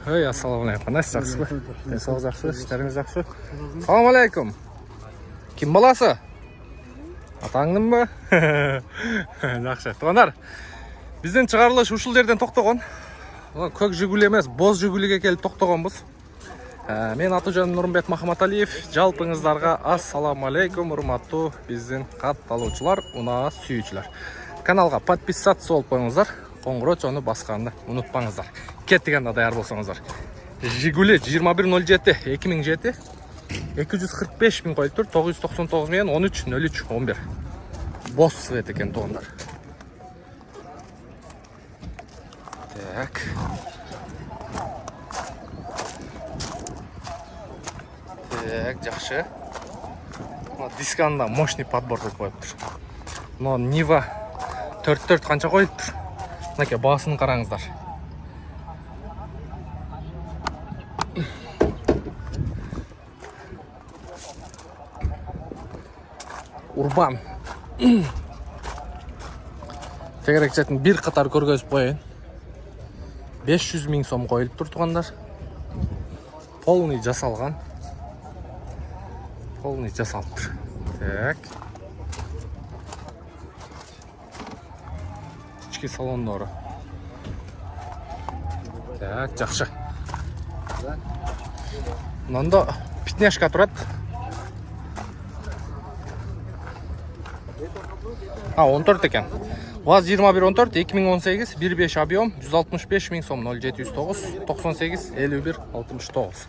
Ой, ассалаумалейкум. Қандайсыз, жақсы ба? Денсаулық жақсы, іштеріңіз жақсы. Ассалаумалейкум. Кім баласы? Атаңдың ба? Жақсы. Туғандар, біздің шығарылыш ушул жерден тоқтаған. Көк Жигули емес, боз Жигулиге келіп тоқтағанбыз. Мен аты-жөнім Нұрымбет Махаматалиев. Жалпыңыздарға ассалаумалейкум, урматтуу біздің катталуучулар, унаа сүйүүчүлөр. Каналға подписаться болуп коюңуздар, коңгуроо чону басканды унутпаңыздар. Кеттигенде даяр болсоңуздар. Жигули 2107 2007 245 миң коюп тур, 999 менен 13 03 11. Боз цвет экен туугандар. Так. Так, жакшы. Дисканда мощный подбор кылып коюптур. Но Нива 4 канча коюптур? Мынакей баасын караңыздар. Урбан. Тегерекчетин бир катар көргөзүп коеюн. 500 миң сом коюлуп тур туугандар. Полный жасалган. Полный жасалыптыр. Так. Ички салондору. Так, жакшы. Мында питнешка турат. 14 экен. ВАЗ 2114 2018 1.5 объем 165 миң сом 0709 98 51 69.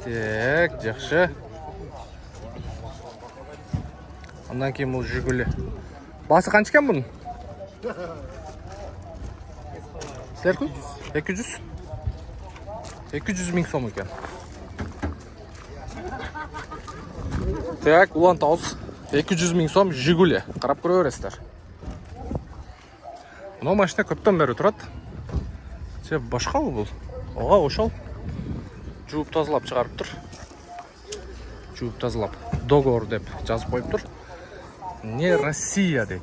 Так, жакшы. Андан кийин бул Жигули. Басы канча экен бунун? Силерку? 200. 200 миң сом экен. Так, улан тауыз 200 миң сом Жигули. Карап көрө бересиздер. Мына машина көптөн бери турат. Же башкабы бул? Ага, ошол. Жууп тазалап чыгарыптыр. Жууп тазалап. Договор деп жазып коюптур. Не Россия дейт.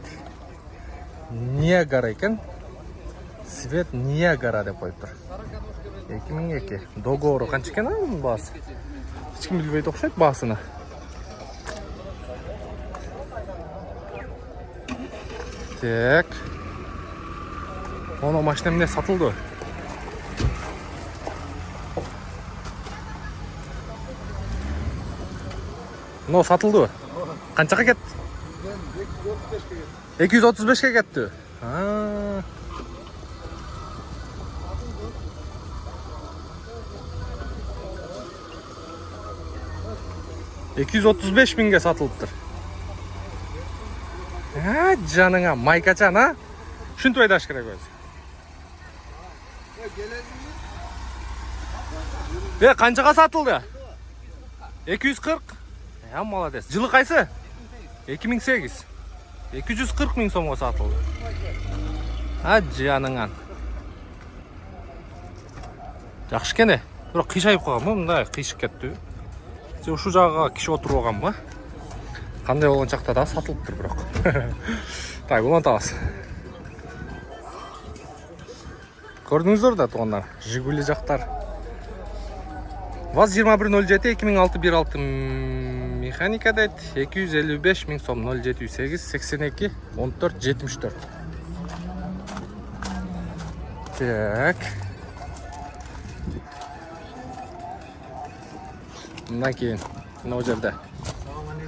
Ниагара экен. Свет Ниагара деп коюптур. 2002. Договору канча экен анын баасы? Эч ким билбейт окшойт баасыны. Так. Оны машина эмне сатылды? Но сатылды. Канчага кетти? 235 кетти. 235 миңге сатылыптыр. Жаныңа майкачан, а? Шунтуп айдаш керек өзү. Канчага сатылды? 240. Молодец. Жылы кайсы? 2008. 240 миң сомго сатылды. Жаныңан. Жакшы экен. Бирок кыйшайып калганбы? Мындай кыйшып кетти. Же ушу жагга киши отуруп алганбы? Кандай болгон чакта да сатылыптыр бирок. Так, улантабыз. Көрдүңүздөр да туугандар, Жигули жактар. ВАЗ 2107 2006 1.6 механика дейт. 255 миң сом 0708 82 14 74. Так. Мына кейін, мына жерде.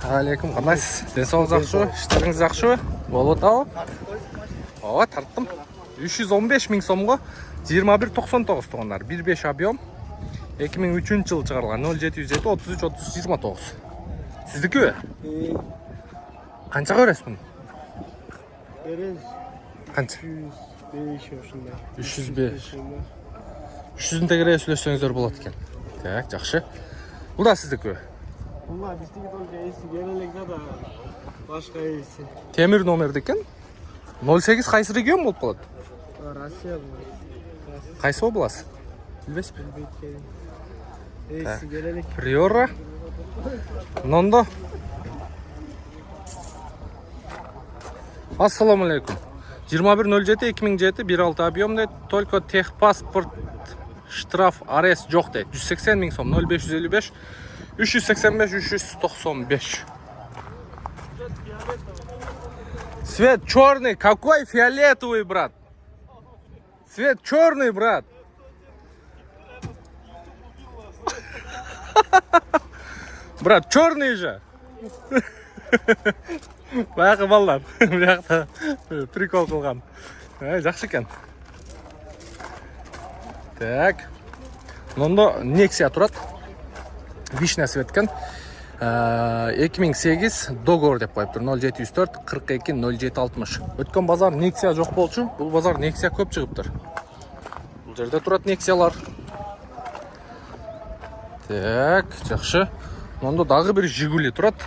Алейкум, кандайсыз? Денсаулык жакшыбы? Иштериңиз жакшыбы? Болуп атабы? Ооба, тарттым. 315 миң сомго 2199 туугандар. 1.5 объем 2003 жыл чыгарылган 0707 33 33 29. Сиздикиби? Канча бересиз муну? Беребиз. Канча? 305 ушундай. 305. 300-ден тегере сүйлөшсөңүздөр болот экен. Так, жакшы. Бул да сиздикиби? Бул биздики только эси келелек да башка эси. Темир номерди экен. 08 кайсы регион болуп калат? Россия бул. Кайсы область? Билбейсизби? Эси келелек. Приора. Нондо. Ассаламу алейкум. 21.07.2007 1.6 объем дейді. Только техпаспорт, штраф, арест жоқ дейді. 180 мың сом, 0555, 385, 395. Цвет черный, какой фиолетовый, брат? Цвет черный, брат. Брат, черный же. Баяғы балдар. Бұяқта прикол қылған. Жақсы екен. Так. Мұнда Nexia тұрады. Вишня светкен. 2008 договор деп қойып тұр. 0704 42 0760. Өткен базар Nexia жоқ болчу. Бұл базар Nexia көп шығып тұр. Бұл жерде тұрады Nexialар. Так, жақсы. Мұнда дағы бір Жигули тұрады.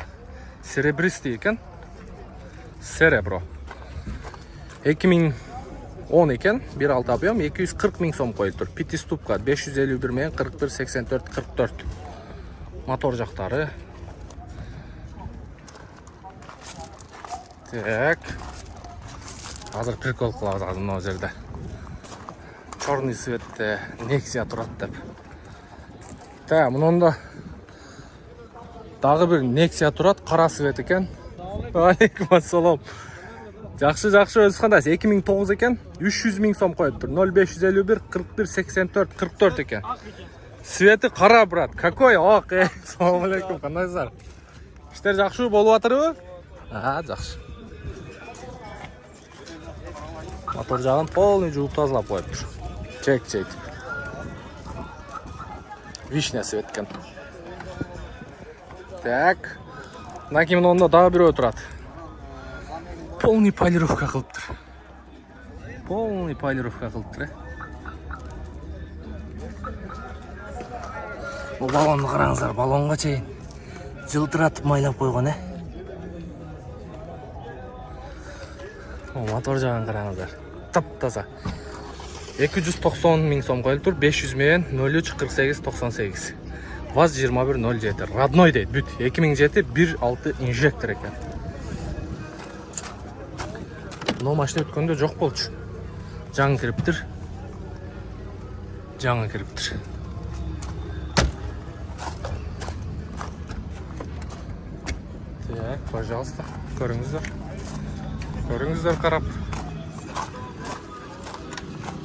Серебристый екен. Серебро. 2010 екен. 1.6 объем. 240 мың сом қойып тұр. Пятиступка 551 мен 41 84 44. Мотор жақтары. Так. Азыр прикол қылабыз мына жерде. Черный цветте Nexia тұрады деп. Так, мұнда дағы бір Nexia тұрады, қара свет екен. Алейкум ассалам. Жақсы өзі қандайсыз? 2009 екен, 300 мың сом қойып тұр. 0551 41 84 44 екен. Светі қара, брат. Какой? Ақ, салам алейкум, қандайсыздар? Іштер жақсы болып атыр ө? Жақсы. Мотор жағын полный жуып тазалап қойып тұр. Чек. Вишня светкен. Так. Накимін онда дағы бір отырады. Полный полировка қылып тұр. Бұл балонды қараңыздар, балонға чейін жылтыратып майлап қойған, Мотор жағын қараңыздар. Тап-таза. 290 мың сом қойылып тұр, 500 мен 03 48 98. ВАЗ 2107. Родной дейді, бүт. 2007 1.6 инжектор екен. Мынау машина өткенде жоқ болчу. Жаңы кіріптір. Так, пожалуйста, көріңіздер қарап.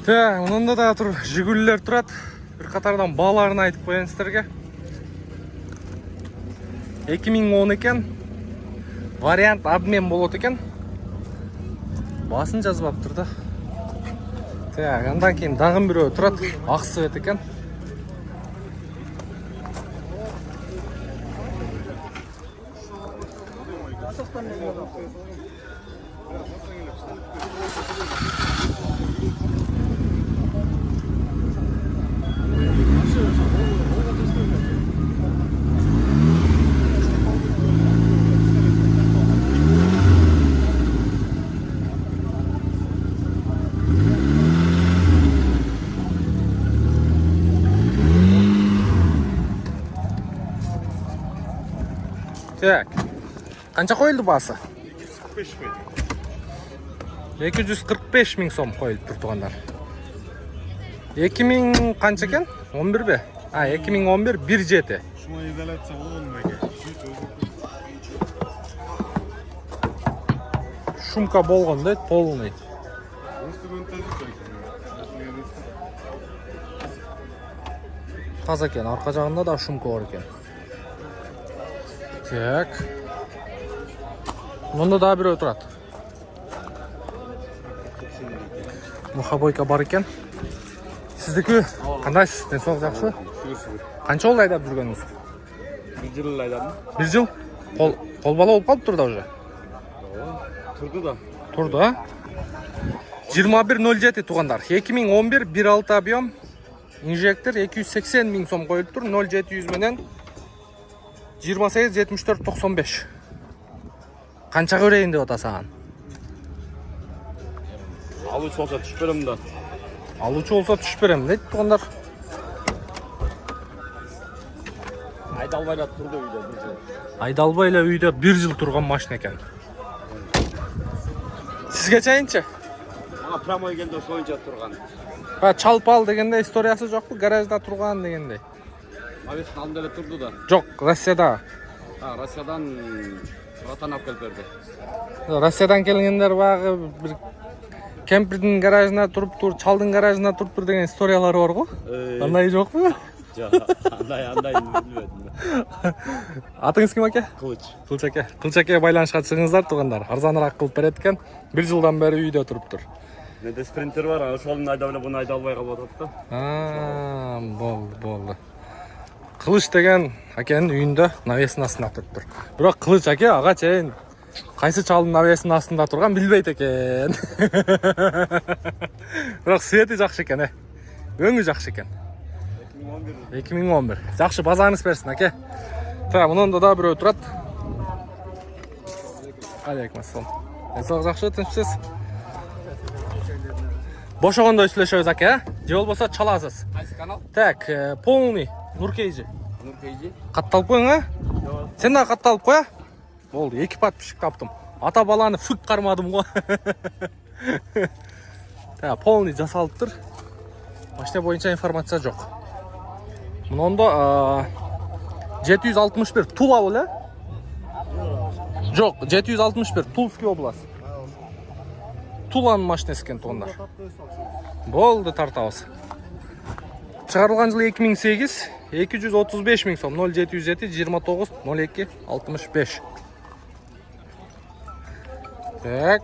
Так, мұнда да тұр, Жигулилер тұрады. Bir қатардан баларын айтып қояйын сіздерге. 2010 екен. Вариант обмен болады екен. Басын жазбап тұрды. Так, андан кейін дағын біреу тұрады. Ақ свет екен. Так, қанша қойылды басы? 245 мың сом қойылып тұр туғандар. 2000 қанша екен? 11 бе? 2011 1.7. Шума изоляция болмайды. Шумка болған дейді, полный. Таза екен, арқа жағында да шумка бар екен. Так. Мұнда да бір отырады. Мұхабойка бар екен. Сіздікі қандайсыз? Денсаулық жақсы? Қанша жыл айдап жүргеніңіз? 1 жыл айдадым. 1 жыл? Қолбала болып қалып тұрды уже? Тұрды, а? 21.07 туғандар. 2011 1.6 объем. Инжектор 280 мың сом қойылып тұр. 0700 менен 28 74 95. Қанша көрейін деп ота саған? Алушы болса түш берем да. Алушы болса түш берем дейді туғандар. Айдалбайла тұрды үйде 1 жыл. Айдалбайла үйде 1 жыл тұрған машина екен. Сізге чайынчы? Ага, прямой келді соyunca тұрған. Чалып ал дегенде историясы жоқ пы? Гаражда тұрған дегенде. Навестің алдында эле тұрды да. Жоқ, Россияда. Россиядан Ротан алып келіп берді. Россиядан келгендер бағы бір кемпірдің гаражына тұрып тұр, чалдың гаражына тұрып тұр деген историялары бар ғой. Андай жоқ пы? Жоқ, андай білмедім. Атыңыз кім аке? Қылыч. Қылыч аке. Қылыч аке байланышқа шығыңыздар туғандар. Арзанырақ қылып береді екен. 1 жылдан бері үйде тұрып тұр. Менде спринтер бар, ошолун айдап эле буну айдап албай калып атат да. Болды. Қылыч деген акенің үйінде навесінің астында тұрып тұр. Бірақ Қылыч аке аға чейін қайсы чалдың навесінің астында тұрған білбейді екен. Бірақ светі жақсы екен, өңі жақсы екен. 2011. Жақсы базарыңыз берсін аке. Мұнында да біреу тұрады. Алейкум ассалам. Денсаулық жақсы, тынышсыз. Бошоғанда сөйлешеміз аке, же болбосо чаласыз. Кайсы канал? Так, полный Нуркейжи. Нуркейжи? Қатталып қойың, Сен да қатталып қоя? Болды, 2 подписчик таптым. Ата баланы фүк қармадым ғой. Так, полный жасалып тұр. Машина бойынша информация жоқ. Мұнда 761 Тула оле? Жоқ, 761 Тульский область. Туланың машинасы екен туғандар. Болды тартауыз. Шығарылған жылы 2008, 235 мың сом, 0707 29 02 65. Так.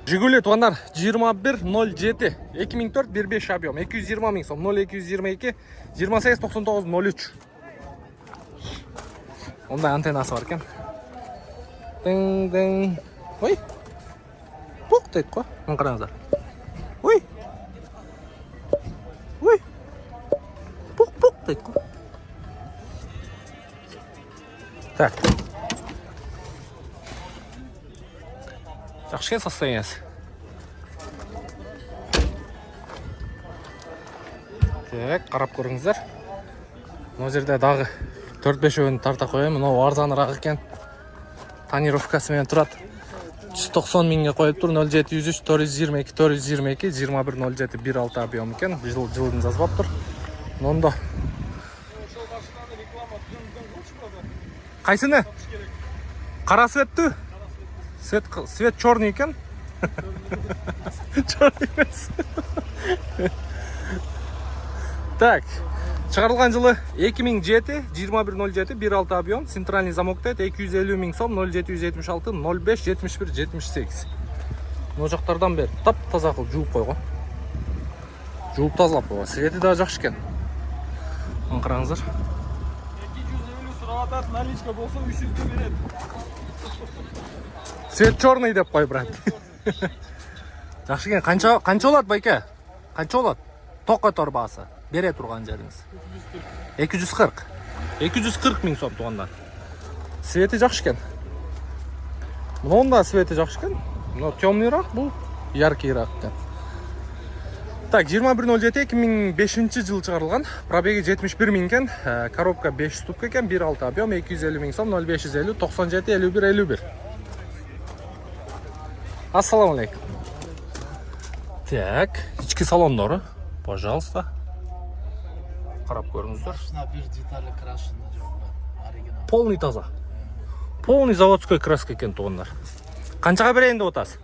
Жигули туғандар 2107, 2004 15 объем, 220 мың сом, 0222 28 99 03. Ондай антеннасы бар екен. Дың. Ой. Пуқ дейді қой, мұн қараңыздар. Ой. Пуқ дейді қой. Так. Жақшыкен состояниясы. Так, қарап көріңіздер. Мұн жерде дағы 4-5 өңін тарта қойайым. Мұнау арзанырақ екен. Тонировкасымен тұрады. 190 мыңға қойып тұр. 0703 422 422 2107 16 объем екен. Жылдың жазбап тұр. Мұнда. Қайсыны? Қара светті? Свет черный екен? Черный емес. Так. Шығарылған жылы 2007, 2107, 16 объем, центральный замок деді, 250 мың сом, 0776, 05, 71, 78. Мұны жақтардан бері тап таза қыл жуып қойға. Жуып тазалап қойға. Светі да жақшы екен. Оны қараңыздар. 250 сұраватат, наличка болса 300-ге береді. Свет черный деп қой, брат. Жақшы екен. Қанша олады, байке? Қанша олады? Тоққа торбасы. Бере тұрған жеріңіз. 240. 240 мың сом туғандар. Светі жақшы екен. Мұның да светі жақшы екен. Мұны темныйрақ, бұл яркийрақ екен. Так, 2107 2005 жыл шығарылған. Пробеги 71 мың екен. Коробка 5 ступка екен. 1.6 объем, 250 мың сом, 0550 97 51 51. Ассаламу алейкум. Так, ішкі салондары. Пожалуйста. Қарап көріңіздер. Bir детали крашены жоқ, оригинал. Полный таза. Полный заводской краска екен туғандар. Қаншаға берейін деп отасыз?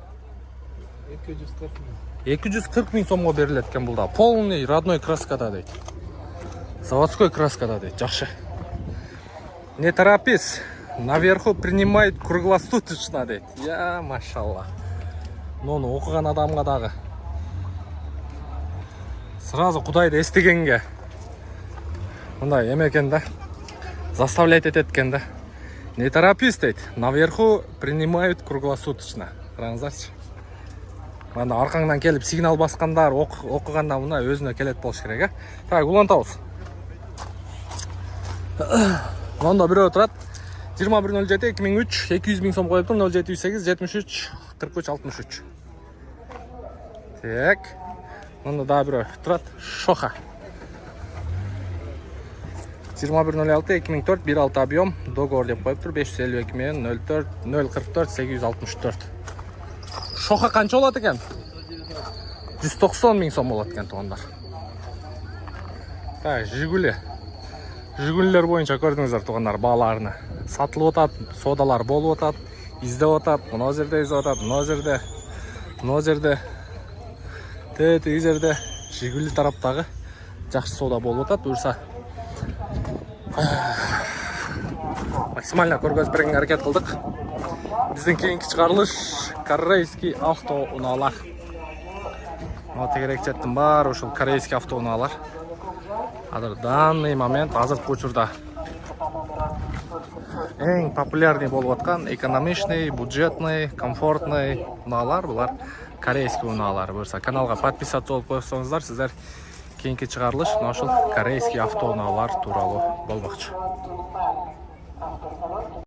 240 мың. 240 мың сомға беріледі екен бұлда. Полный родной краскада дейді. Заводской краскада дейді. Жақсы. Не торопись. Наверху принимает круглосуточно дейді. Я, машалла. Ноны оқыған адамға дағы. Сразу құдайды естігенге. Мындай екен да. Заставлять еткен да. Не торопись дейді. Наверху принимают круглосуточно. Қараңыздаршы. Мына арқаңнан келіп сигнал басқандар оқығанда мына өзіне келет болуш керек, Так, улантабыз. Мында біреу тұрады. 2107 2003 200 мың сом қойып тұр. 0708 73 43 63. Так. Мында да біреу тұрады. Шоха. 2106 2004 1.6 объем. Договор деп қойып тұр. 552 мен 04 044 864. шоқа қанша болады екен? 190 000 сом болады екен туғандар. Жигулилер бойынша көрдіңіздер туғандар бағаларына. Сатылып отады, содалар болып отады, издеп отады, мына жерде издеп отады, мына жерде. Теги жерде Жигули тараптағы жақсы сода болып отады. Бұйырса максимально көргөзіп беруге әрекет қылдық. Біздің кейінгі шығарылыш корейский автоунаалар. Тегерек жеттім бар, ошол корейский автоунаалар. Адыр данный момент азыркы учурда эң популярный болуп аткан экономичный, бюджетный, комфортный унаалар булар корейский унаалар. Буюрса каналга подписаться болуп койсоңуздар, сиздер кейинки чыгарылыш ошол корейский автоунаалар тууралуу болмокчу.